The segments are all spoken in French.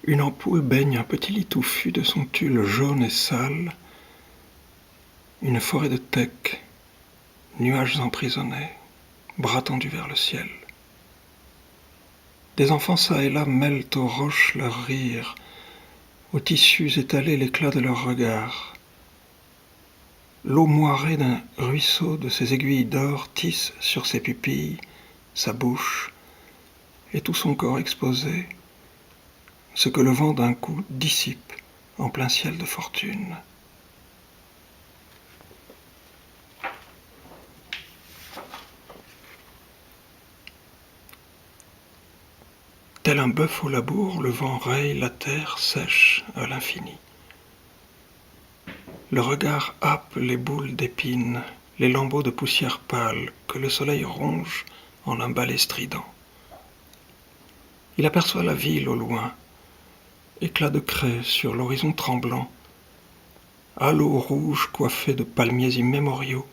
Une ampoule baigne un petit lit touffu de son tulle jaune et sale, une forêt de tecs, nuages emprisonnés, bras tendus vers le ciel. Des enfants çà et là mêlent aux roches leur rire, aux tissus étalés l'éclat de leurs regards. L'eau moirée d'un ruisseau de ses aiguilles d'or tisse sur ses pupilles, sa bouche, et tout son corps exposé, ce que le vent d'un coup dissipe en plein ciel de fortune. Tel un bœuf au labour, le vent raye la terre sèche à l'infini. Le regard happe les boules d'épines, les lambeaux de poussière pâle que le soleil ronge en un balai strident. Il aperçoit la ville au loin, éclat de craie sur l'horizon tremblant, halo rouge coiffé de palmiers immémoriaux.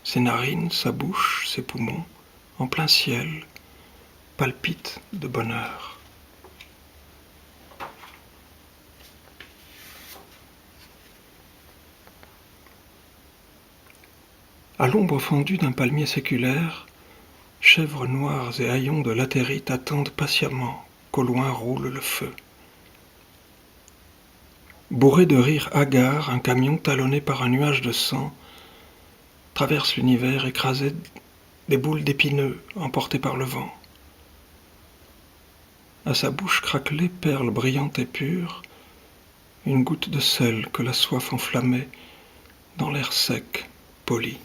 Ses narines, sa bouche, ses poumons, en plein ciel, palpitent de bonheur. À l'ombre fendue d'un palmier séculaire, chèvres noires et haillons de latérite attendent patiemment qu'au loin roule le feu. Bourré de rires hagards, un camion talonné par un nuage de sang traverse l'univers écrasé des boules d'épineux emportées par le vent. À sa bouche craquelée, perle brillante et pure, une goutte de sel que la soif enflammait dans l'air sec, poli.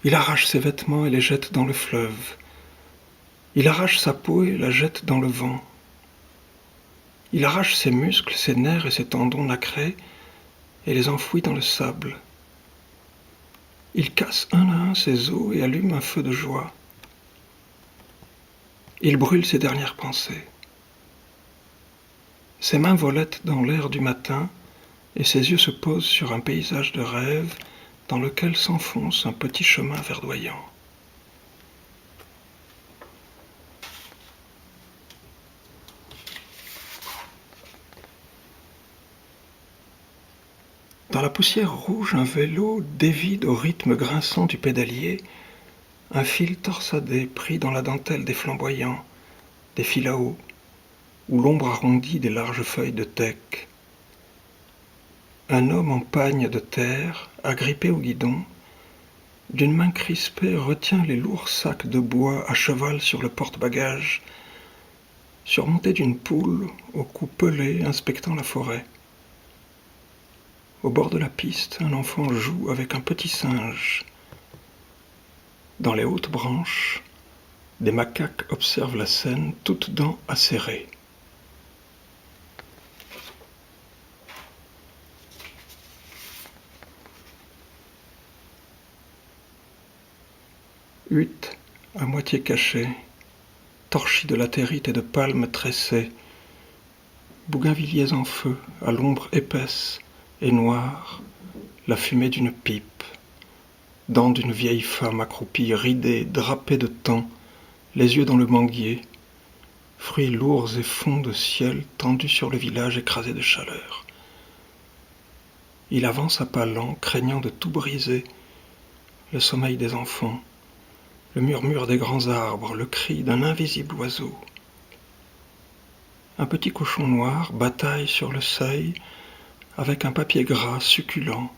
Il arrache ses vêtements et les jette dans le fleuve. Il arrache sa peau et la jette dans le vent. Il arrache ses muscles, ses nerfs et ses tendons nacrés et les enfouit dans le sable. Il casse un à un ses os et allume un feu de joie. Il brûle ses dernières pensées. Ses mains volettent dans l'air du matin et ses yeux se posent sur un paysage de rêve dans lequel s'enfonce un petit chemin verdoyant. Dans la poussière rouge, un vélo dévide au rythme grinçant du pédalier, un fil torsadé pris dans la dentelle des flamboyants, des fils à eau, ou l'ombre arrondie des larges feuilles de teck. Un homme en pagne de terre, agrippé au guidon, d'une main crispée retient les lourds sacs de bois à cheval sur le porte-bagages, surmonté d'une poule au cou pelé inspectant la forêt. Au bord de la piste, un enfant joue avec un petit singe. Dans les hautes branches, des macaques observent la scène, toutes dents acérées. Hutte, à moitié cachée, torchis de latérite et de palmes tressées, bougainvilliers en feu, à l'ombre épaisse et noire, la fumée d'une pipe, dents d'une vieille femme accroupie, ridée, drapée de temps, les yeux dans le manguier, fruits lourds et fonds de ciel tendus sur le village écrasé de chaleur. Il avance à pas lents, craignant de tout briser, le sommeil des enfants, le murmure des grands arbres, le cri d'un invisible oiseau. Un petit cochon noir bataille sur le seuil avec un papier gras succulent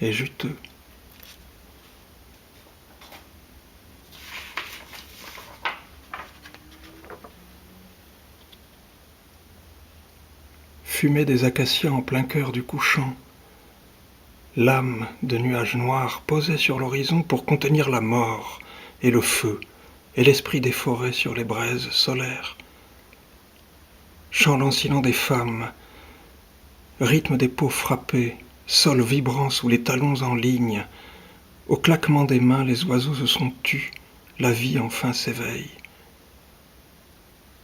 et juteux. Fumée des acacias en plein cœur du couchant, lame de nuages noirs posée sur l'horizon pour contenir la mort et le feu et l'esprit des forêts sur les braises solaires. Chant lancinant des femmes, rythme des peaux frappées, sol vibrant sous les talons en ligne, au claquement des mains les oiseaux se sont tus, la vie enfin s'éveille.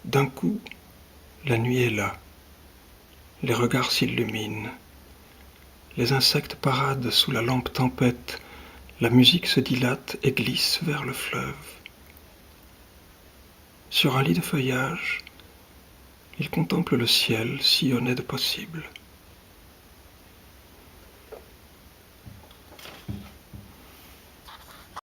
D'un coup, la nuit est là, les regards s'illuminent, Les insectes paradent sous la lampe tempête, la musique se dilate et glisse vers le fleuve. Sur un lit de feuillage, il contemple le ciel sillonné de possibles.